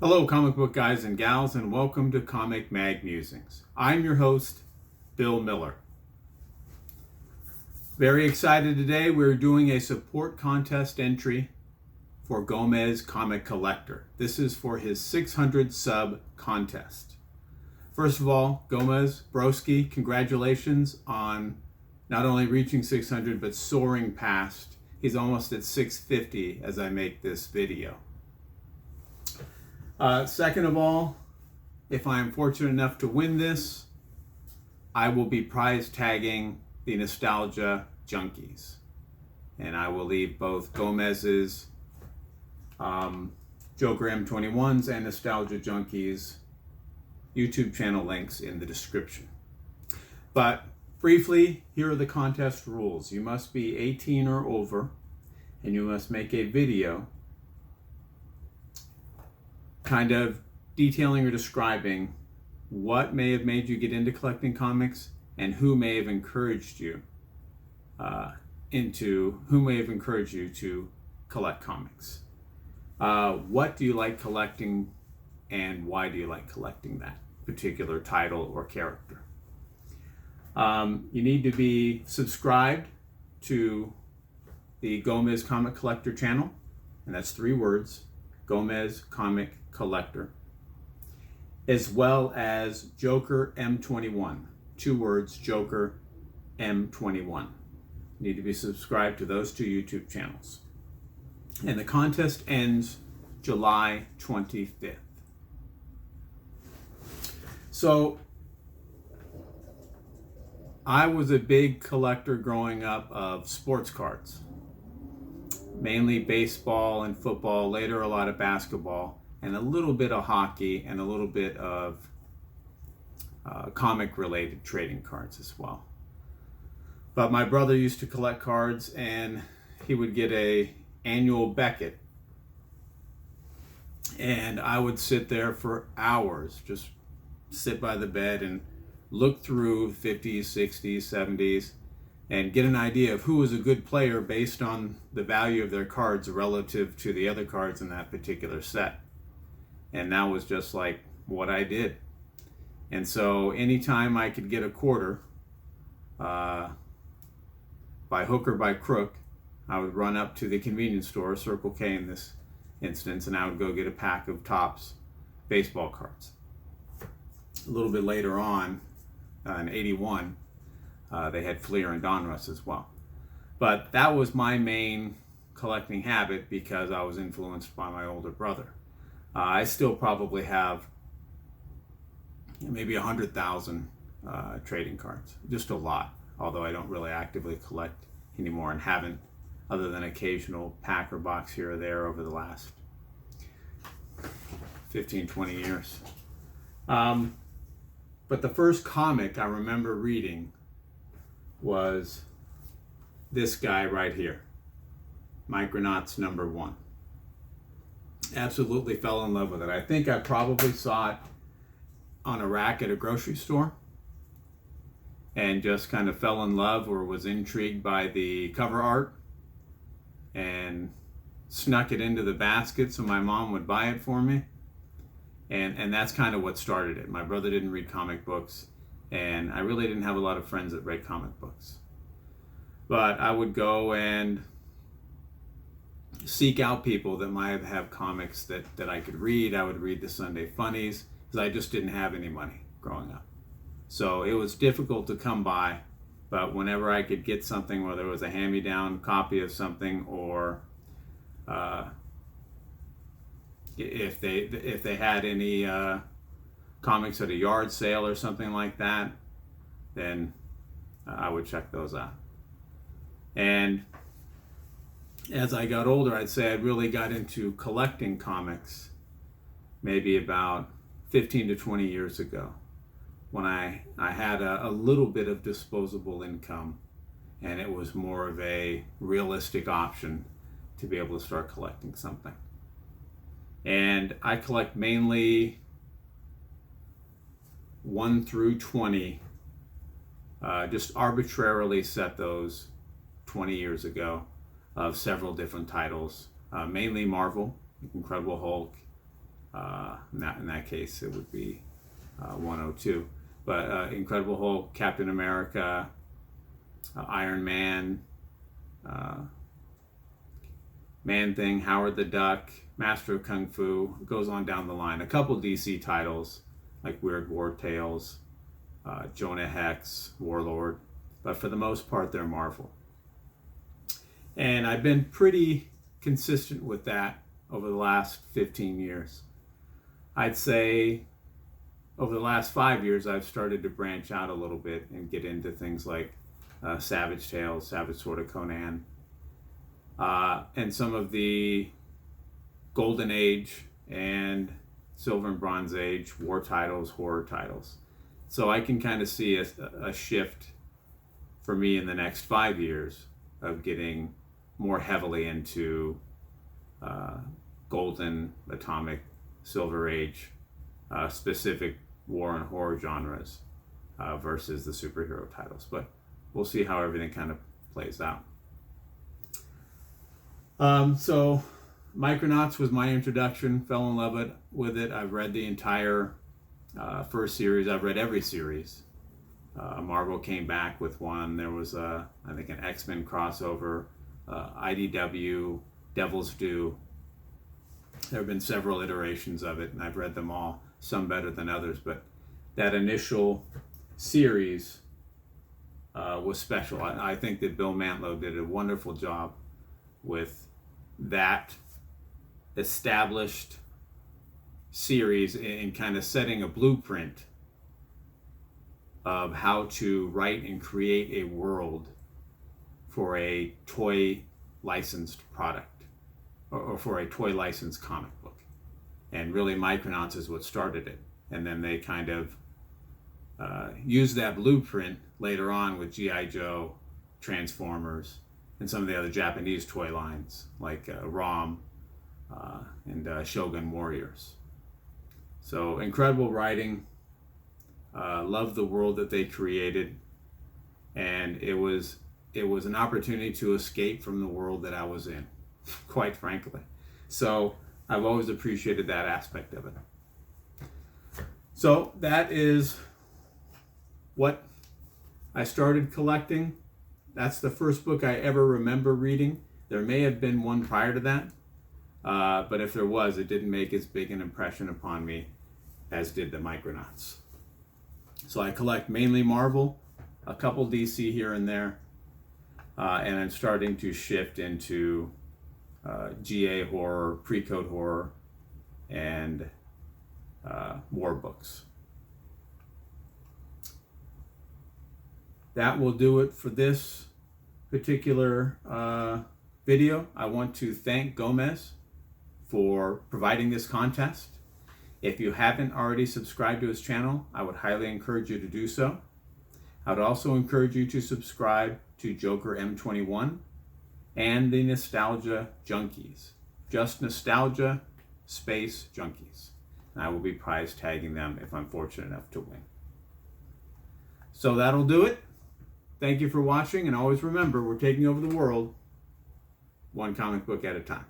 Hello, comic book guys and gals, and welcome to Comic Mag Musings. I'm your host, Bill Miller. Very excited today. We're doing a support contest entry for Gomez Comic Collector. This is for his 600 sub contest. First of all, Gomez, broski, congratulations on not only reaching 600 but soaring past. He's almost at 650 as I make this video. Second of all, if I am fortunate enough to win this, I will be prize tagging the Nostalgia Junkies. And I will leave both Gomez's Joker M21s and Nostalgia Junkies YouTube channel links in the description. But briefly, here are the contest rules. You must be 18 or over, and you must make a video kind of detailing or describing what may have made you get into collecting comics and who may have encouraged you to collect comics. What do you like collecting, and why do you like collecting that particular title or character? You need to be subscribed to the Gomez Comic Collector channel, and that's 3 words, Gomez Comic Collector, as well as Joker M21, 2 words, Joker M21. You need to be subscribed to those 2 YouTube channels. And the contest ends July 25th. So I was a big collector growing up of sports cards, mainly baseball and football, later a lot of basketball, and a little bit of hockey, and a little bit of comic-related trading cards as well. But my brother used to collect cards, and he would get a annual Beckett, and I would sit there for hours, just sit by the bed and look through 50s, 60s, 70s, and get an idea of who was a good player based on the value of their cards relative to the other cards in that particular set. And that was just like what I did. And so anytime I could get a quarter, by hook or by crook, I would run up to the convenience store, Circle K in this instance, and I would go get a pack of Topps baseball cards. A little bit later on, in 81, they had Fleer and Donruss as well. But that was my main collecting habit because I was influenced by my older brother. I still probably have maybe 100,000 trading cards, just a lot, although I don't really actively collect anymore and haven't, other than occasional pack or box here or there over the last 15, 20 years. But the first comic I remember reading was this guy right here, Micronauts #1. Absolutely fell in love with it. I think I probably saw it on a rack at a grocery store and just kind of fell in love or was intrigued by the cover art and snuck it into the basket so my mom would buy it for me. And that's kind of what started it. My brother didn't read comic books, and I really didn't have a lot of friends that read comic books. But I would go and seek out people that might have comics that I could read. I would read the Sunday Funnies because I just didn't have any money growing up. So it was difficult to come by, but whenever I could get something, whether it was a hand-me-down copy of something or if they had any comics at a yard sale or something like that, then I would check those out. And as I got older, I'd say I really got into collecting comics maybe about 15 to 20 years ago, when I had a little bit of disposable income, and it was more of a realistic option to be able to start collecting something. And I collect mainly 1 through 20, just arbitrarily set those 20 years ago, of several different titles, mainly Marvel, Incredible Hulk, In that case, it would be 102. But Incredible Hulk, Captain America, Iron Man, Man-Thing, Howard the Duck, Master of Kung Fu. It goes on down the line. A couple DC titles like Weird War Tales, Jonah Hex, Warlord. But for the most part, they're Marvel. And I've been pretty consistent with that over the last 15 years. I'd say over the last 5 years, I've started to branch out a little bit and get into things like Savage Tales, Savage Sword of Conan, and some of the Golden Age and Silver and Bronze Age war titles, horror titles. So I can kind of see a shift for me in the next 5 years of getting more heavily into Golden, Atomic, Silver Age, specific war and horror genres versus the superhero titles. But we'll see how everything kind of plays out. So Micronauts was my introduction. Fell in love with it. I've read the entire first series. I've read every series. Marvel came back with one. There was I think an X-Men crossover, IDW, Devil's Due. There have been several iterations of it, and I've read them all, some better than others, but that initial series was special. I think that Bill Mantlo did a wonderful job with that established series in kind of setting a blueprint of how to write and create a world for a toy licensed product or for a toy licensed comic book. And really Micronauts is what started it. And then they kind of used that blueprint later on with G.I. Joe, Transformers, and some of the other Japanese toy lines like ROM and Shogun Warriors. So incredible writing. Love the world that they created, and it was an opportunity to escape from the world that I was in, quite frankly. So I've always appreciated that aspect of it. So that is what I started collecting. That's the first book I ever remember reading. There may have been one prior to that, but if there was, it didn't make as big an impression upon me as did the Micronauts. So I collect mainly Marvel, a couple DC here and there, and I'm starting to shift into GA horror, pre-code horror, and war books. That will do it for this particular video. I want to thank Gomez for providing this contest. If you haven't already subscribed to his channel, I would highly encourage you to do so. I would also encourage you to subscribe to Joker M21 and the Nostalgia Junkies. Just Nostalgia Space Junkies. And I will be prize tagging them if I'm fortunate enough to win. So that'll do it. Thank you for watching, and always remember, we're taking over the world one comic book at a time.